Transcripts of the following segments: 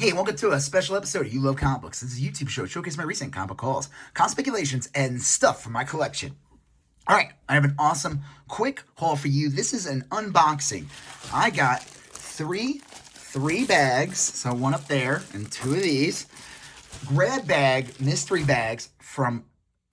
Hey, welcome to a special episode of You Love Comic Books. This is a YouTube show showcasing my recent comic book hauls, comic speculations, and stuff from my collection. All right, I have an awesome, quick haul for you. This is an unboxing. I got three bags, so one up there and two of these. Grab bag, mystery bags from,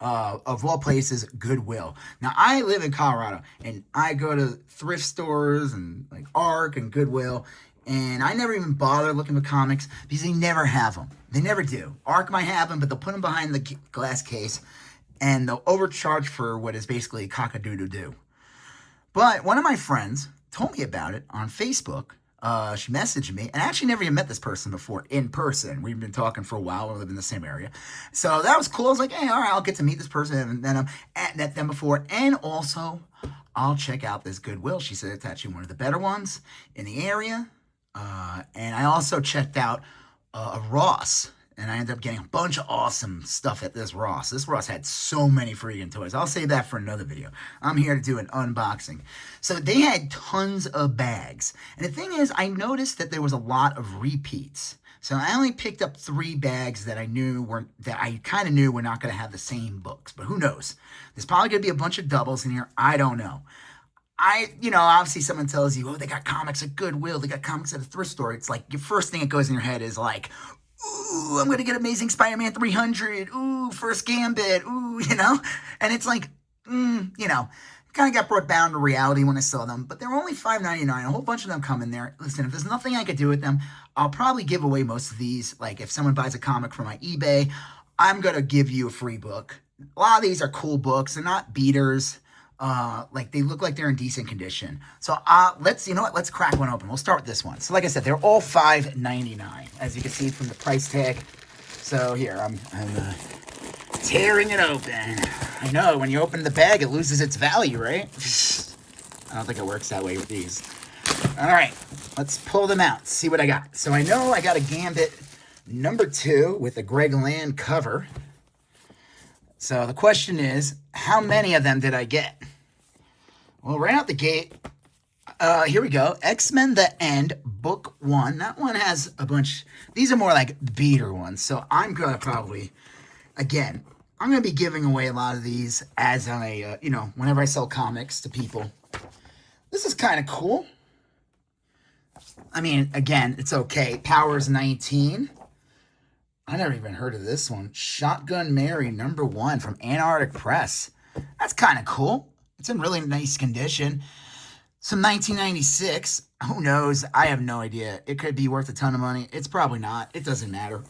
of all places, Goodwill. Now, I live in Colorado, and I go to thrift stores and like Ark and Goodwill, and I never even bother looking for comics because they never have them. They never do. Ark might have them, but they'll put them behind the glass case, and they'll overcharge for what is basically cock-a-doodle-doo. But one of my friends told me about it on Facebook. She messaged me, and I actually never even met this person before in person. We've been talking for a while. We live in the same area. So that was cool. I was like, hey, all right, I'll get to meet this person. And then I've met them before. And also, I'll check out this Goodwill. She said it's actually one of the better ones in the area. And I also checked out a Ross, and I ended up getting a bunch of awesome stuff at this Ross. This Ross had so many freaking toys. I'll save that for another video. I'm here to do an unboxing. So they had tons of bags. And the thing is, I noticed that there was a lot of repeats. So I only picked up 3 bags that I kind of knew were not going to have the same books. But who knows? There's probably going to be a bunch of doubles in here. I don't know. Obviously someone tells you, oh, they got comics at Goodwill, they got comics at a thrift store. It's like your first thing that goes in your head is like, ooh, I'm going to get Amazing Spider-Man 300. Ooh, First Gambit. Ooh, And it's like, kind of got brought down to reality when I saw them. But they were only $5.99. A whole bunch of them come in there. Listen, if there's nothing I could do with them, I'll probably give away most of these. Like if someone buys a comic from my eBay, I'm going to give you a free book. A lot of these are cool books. They're not beaters. Like they look like they're in decent condition. So let's crack one open. We'll start with this one. So like I said, they're all $5.99, as you can see from the price tag. So here, I'm tearing it open. I know, when you open the bag, it loses its value, right? I don't think it works that way with these. All right, let's pull them out, see what I got. So I know I got a Gambit number 2 with a Greg Land cover. So the question is, how many of them did I get? Well, right out the gate, here we go. X-Men The End, Book 1. That one has a bunch. These are more like beater ones. So I'm going to probably, again, I'm going to be giving away a lot of these as I, whenever I sell comics to people. This is kind of cool. I mean, again, it's okay. Powers 19. I never even heard of this one. Shotgun Mary, number 1 from Antarctic Press. That's kind of cool. It's in really nice condition. Some 1996. Who knows? I have no idea. It could be worth a ton of money. It's probably not. It doesn't matter.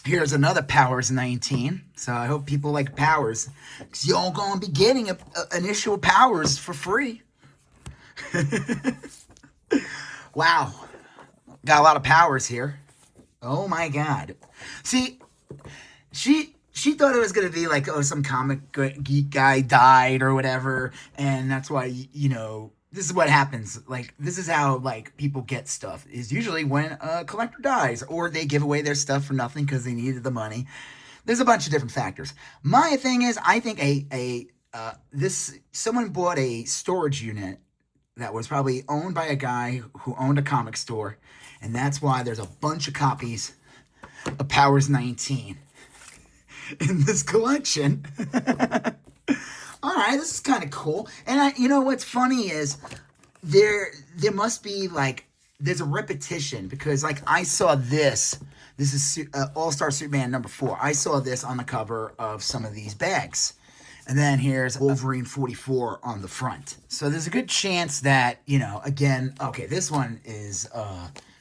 Here's another Powers 19. So I hope people like Powers, because y'all going to be getting an issue of Powers for free. Wow. Got a lot of Powers here. Oh my God. See, she thought it was going to be like, oh, some comic geek guy died or whatever. And that's why, this is what happens. Like, this is how, like, people get stuff. Is usually when a collector dies or they give away their stuff for nothing because they needed the money. There's a bunch of different factors. My thing is, I think someone bought a storage unit that was probably owned by a guy who owned a comic store. And that's why there's a bunch of copies of Powers 19 in this collection. All right, this is kind of cool. And what's funny is there must be like, there's a repetition because like I saw this is All-Star Superman number 4. I saw this on the cover of some of these bags. And then here's Wolverine 44 on the front. So there's a good chance that, again, okay, this one is,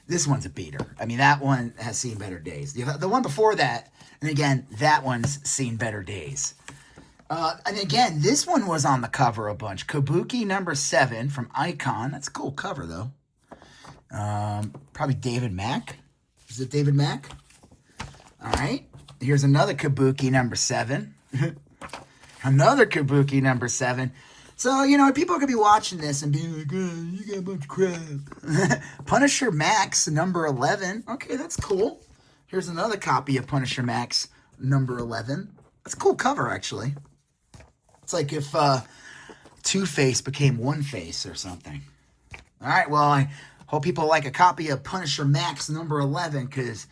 this one's a beater. I mean, that one has seen better days. The one before that, and again, that one's seen better days. And again, this one was on the cover a bunch. Kabuki number 7 from Icon. That's a cool cover, though. Probably David Mack. Is it David Mack? All right. Here's another Kabuki number 7. Another Kabuki number 7. So, people are going to be watching this and being like, oh, you got a bunch of crap. Punisher Max, number 11. Okay, that's cool. Here's another copy of Punisher Max, number 11. That's a cool cover, actually. It's like if Two-Face became One-Face or something. All right, well, Hope people like a copy of Punisher Max number 11, because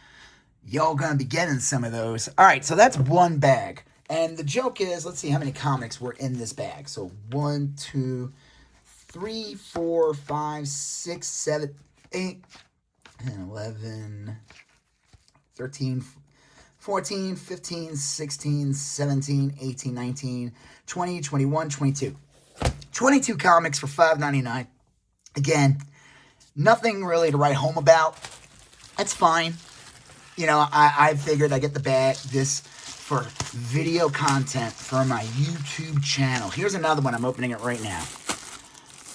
y'all gonna be getting some of those. All right, so that's one bag. And the joke is, let's see how many comics were in this bag. So 1, 2, 3, 4, 5, 6, 7, 8, 10, 11, 13, 14, 15, 16, 17, 18, 19, 20, 21, 22. 22 comics for $5.99. Again, nothing really to write home about. That's fine. You know, I figured I get this for video content for my YouTube channel. Here's another one. I'm opening it right now.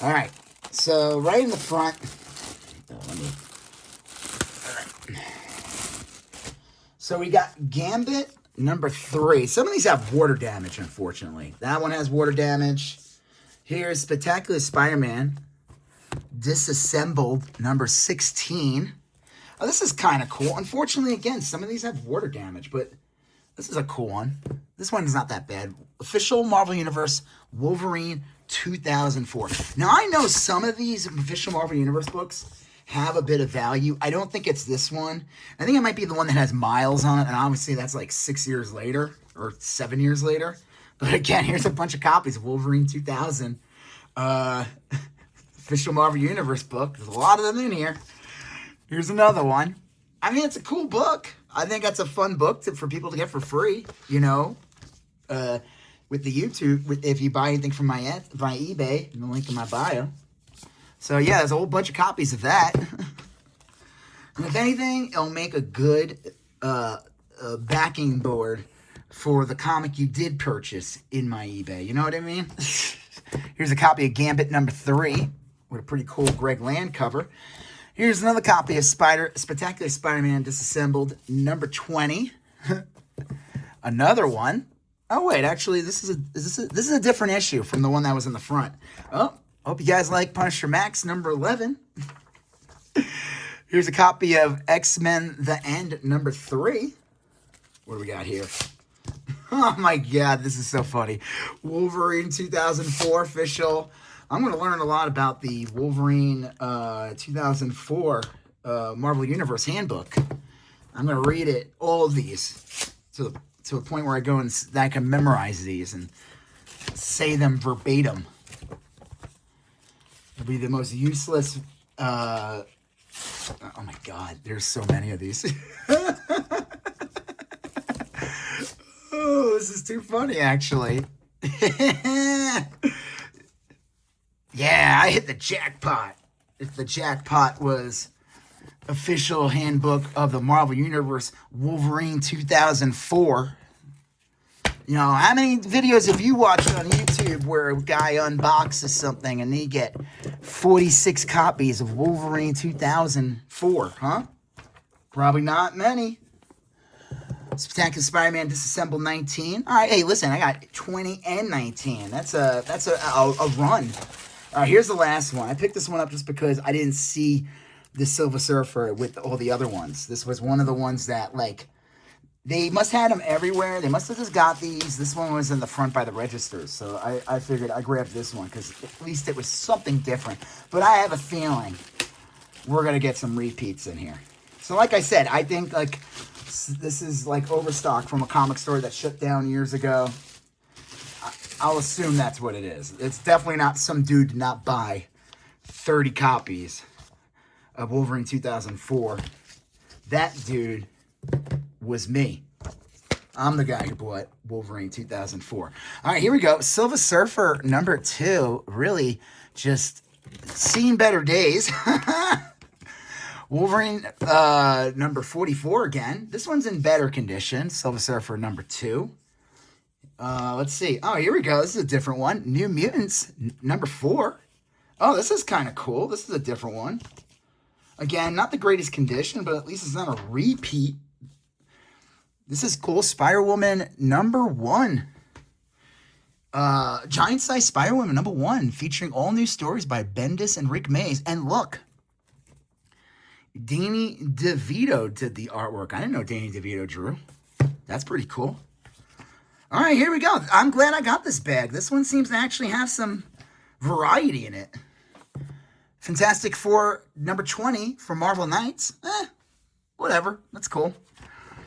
All right. So right in the front. So we got Gambit number 3. Some of these have water damage, unfortunately. That one has water damage. Here's Spectacular Spider-Man Disassembled number 16. Oh, this is kind of cool. Unfortunately, again, some of these have water damage, but this is a cool one. This one is not that bad. Official Marvel Universe Wolverine 2004. Now, I know some of these official Marvel Universe books have a bit of value. I don't think it's this one. I think it might be the one that has Miles on it, and obviously that's like 6 years later or 7 years later. But again, here's a bunch of copies of Wolverine 2000. Official Marvel Universe book. There's a lot of them in here. Here's another one. I mean, it's a cool book. I think that's a fun book for people to get for free, you know, with the YouTube, if you buy anything from my eBay, in the link in my bio. So, yeah, there's a whole bunch of copies of that. And if anything, it'll make a good backing board for the comic you did purchase in my eBay. You know what I mean? Here's a copy of Gambit number 3 with a pretty cool Greg Land cover. Here's another copy of Spectacular Spider-Man Disassembled number 20. Another one. Oh wait, actually, this is a different issue from the one that was in the front. Oh, hope you guys like Punisher Max number 11. Here's a copy of X-Men: The End number 3. What do we got here? Oh my God, this is so funny. Wolverine 2004 official. I'm going to learn a lot about the Wolverine 2004 Marvel Universe Handbook. I'm going to read it, all of these, to a point where I can memorize these and say them verbatim. It'll be the most useless. Oh my God, there's so many of these. Oh, this is too funny, actually. Yeah, I hit the jackpot. If the jackpot was official handbook of the Marvel Universe Wolverine 2004. You know, how many videos have you watched on YouTube where a guy unboxes something and they get 46 copies of Wolverine 2004, huh? Probably not many. Spectacular Spider-Man Disassembled 19. All right, hey, listen, I got 20 and 19. That's a run. Here's the last one. I picked this one up just because I didn't see the Silver Surfer with all the other ones. This was one of the ones that, like, they must have them everywhere. They must have just got these. This one was in the front by the registers. So I figured I grabbed this one because at least it was something different. But I have a feeling we're going to get some repeats in here. So like I said, I think, like, this is, like, overstock from a comic store that shut down years ago. I'll assume that's what it is. It's definitely not some dude did not buy 30 copies of Wolverine 2004. That dude was me. I'm the guy who bought Wolverine 2004. All right, here we go. Silver Surfer number 2. Really just seen better days. Wolverine number 44 again. This one's in better condition. Silver Surfer number 2. Let's see. Oh, here we go. This is a different one. New Mutants number 4. Oh, this is kind of cool. This is a different one. Again, not the greatest condition, but at least it's not a repeat. This is cool. Spider-Woman number 1. Giant-sized Spider-Woman number 1, featuring all new stories by Bendis and Rick Mays. And look, Danny DeVito did the artwork. I didn't know Danny DeVito drew. That's pretty cool. All right, here we go. I'm glad I got this bag. This one seems to actually have some variety in it. Fantastic Four number 20 for Marvel Knights. Whatever. That's cool.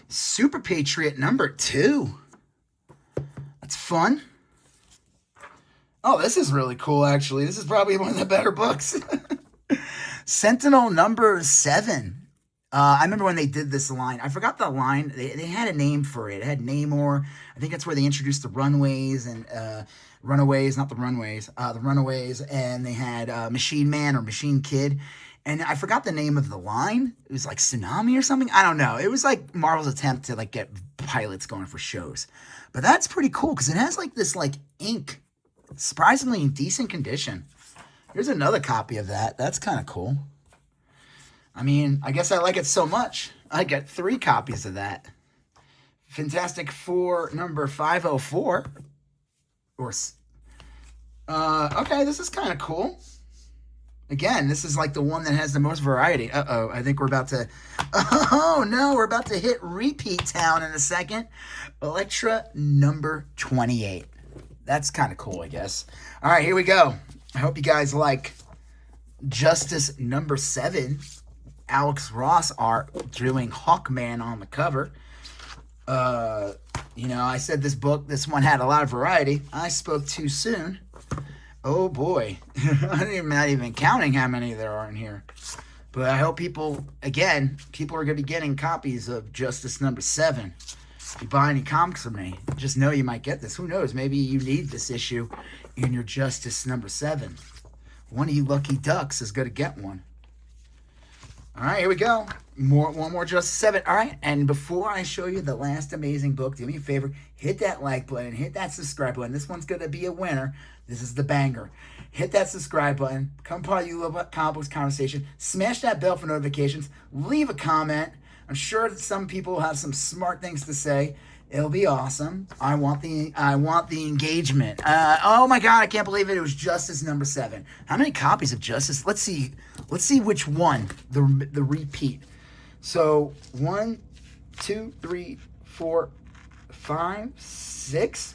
Super Patriot number 2. That's fun. Oh, this is really cool, actually. This is probably one of the better books. Sentinel number 7. I remember when they did this line. I forgot the line. They had a name for it. It had Namor. I think that's where they introduced the Runaways and Runaways, not the Runways, the Runaways, and they had Machine Man or Machine Kid. And I forgot the name of the line. It was like Tsunami or something. I don't know. It was like Marvel's attempt to like get pilots going for shows. But that's pretty cool because it has like this like ink, surprisingly in decent condition. Here's another copy of that. That's kind of cool. I mean, I guess I like it so much. I got 3 copies of that. Fantastic Four number 504. Okay, this is kind of cool. Again, this is like the one that has the most variety. Uh-oh, I think we're about to... Oh, no, we're about to hit repeat town in a second. Elektra number 28. That's kind of cool, I guess. All right, here we go. I hope you guys like Justice number 7. Alex Ross art doing Hawkman on the cover. I said this one had a lot of variety. I spoke too soon. Oh boy. I'm not even counting how many there are in here. But I hope people are going to be getting copies of Justice number 7. If you buy any comics from me, just know you might get this. Who knows? Maybe you need this issue in your Justice number 7. One of you lucky ducks is going to get one. All right, here we go. One more Justice 7. All right, and before I show you the last amazing book, do me a favor, hit that like button, hit that subscribe button. This one's going to be a winner. This is the banger. Hit that subscribe button. Come part of You Love Comic Books conversation. Smash that bell for notifications. Leave a comment. I'm sure that some people have some smart things to say. It'll be awesome. I want the engagement. Oh my God, I can't believe it. It was Justice number 7. How many copies of Justice? Let's see which one. The repeat. So 1, 2, 3, 4, 5, 6,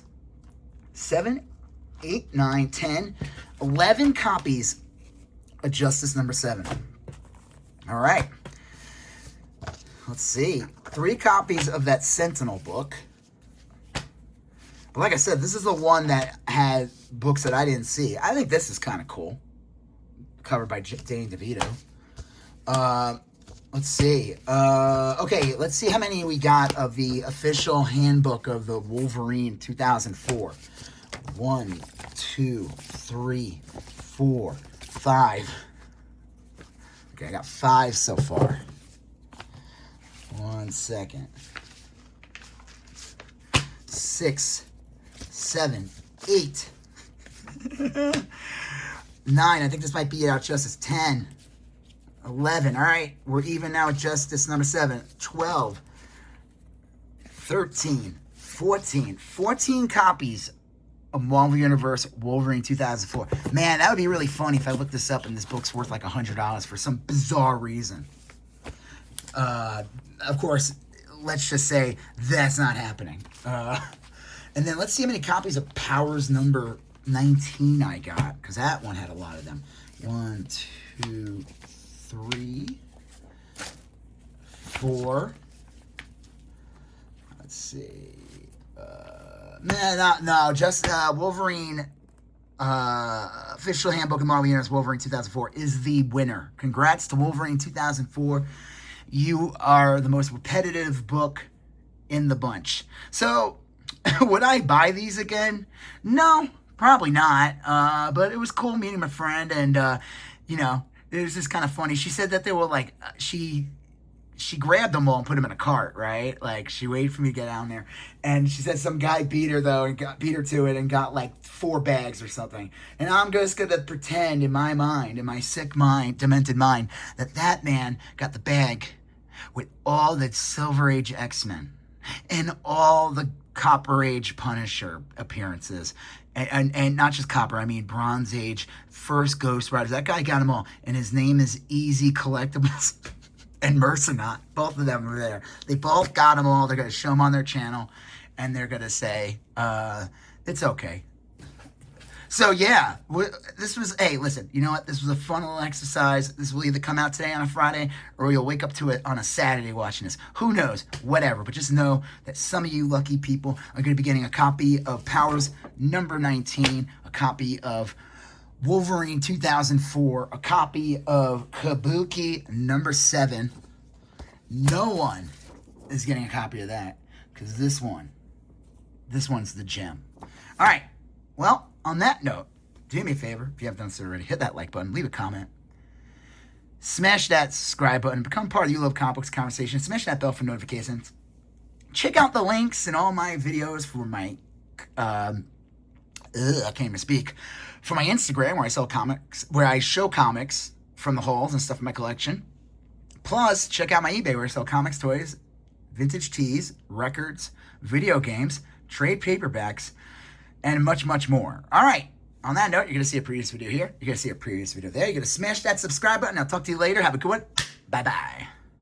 7, 8, 9, 10, 11 copies of Justice number 7. All right. Let's see. 3 copies of that Sentinel book. But like I said, this is the one that had books that I didn't see. I think this is kind of cool. Covered by Danny DeVito. Let's see. Okay, let's see how many we got of the official handbook of the Wolverine 2004. 1, 2, 3, 4, 5. Okay, I got 5 so far. 1 second. 6, 7, 8, 9. I think this might be it out Justice. 10, 11. All right, we're even now at Justice number 7. 12, 13, 14. 14 copies of Marvel Universe Wolverine 2004. Man, that would be really funny if I looked this up and this book's worth like $100 for some bizarre reason. Of course, let's just say that's not happening. And then let's see how many copies of Powers number 19 I got, because that one had a lot of them. 1, 2, 3, 4. Let's see. Just Wolverine official handbook of Marvel Universe Wolverine 2004 is the winner. Congrats to Wolverine 2004. You are the most repetitive book in the bunch. So, would I buy these again? No, probably not. But it was cool meeting my friend, and it was just kind of funny. She said that they were like she grabbed them all and put them in a cart, right? Like, she waited for me to get down there. And she said some guy beat her, though, and beat her to it and got, like, 4 bags or something. And I'm just going to pretend in my mind, in my sick mind, demented mind, that man got the bag with all the Silver Age X-Men and all the Copper Age Punisher appearances. And not just Copper, I mean Bronze Age, first Ghost Riders. That guy got them all. And his name is Easy Collectibles. And Mercenaut, both of them were there. They both got them all. They're going to show them on their channel, and they're going to say, it's okay. So yeah, this was, hey, listen, you know what? This was a fun little exercise. This will either come out today on a Friday or you'll wake up to it on a Saturday watching this. Who knows? Whatever. But just know that some of you lucky people are going to be getting a copy of Powers number 19, a copy of Wolverine 2004, a copy of Kabuki number 7. No one is getting a copy of that because this one's the gem. All right. Well, on that note, do me a favor, if you haven't done so already, hit that like button, leave a comment, smash that subscribe button, become part of the You Love Comic Books conversation, smash that bell for notifications. Check out the links in all my videos for my, I can't even speak, for my Instagram where I sell comics, where I show comics from the hauls and stuff in my collection. Plus, check out my eBay where I sell comics, toys, vintage tees, records, video games, trade paperbacks, and much, much more. All right. On that note, you're going to see a previous video here. You're going to see a previous video there. You're going to smash that subscribe button. I'll talk to you later. Have a good one. Bye-bye.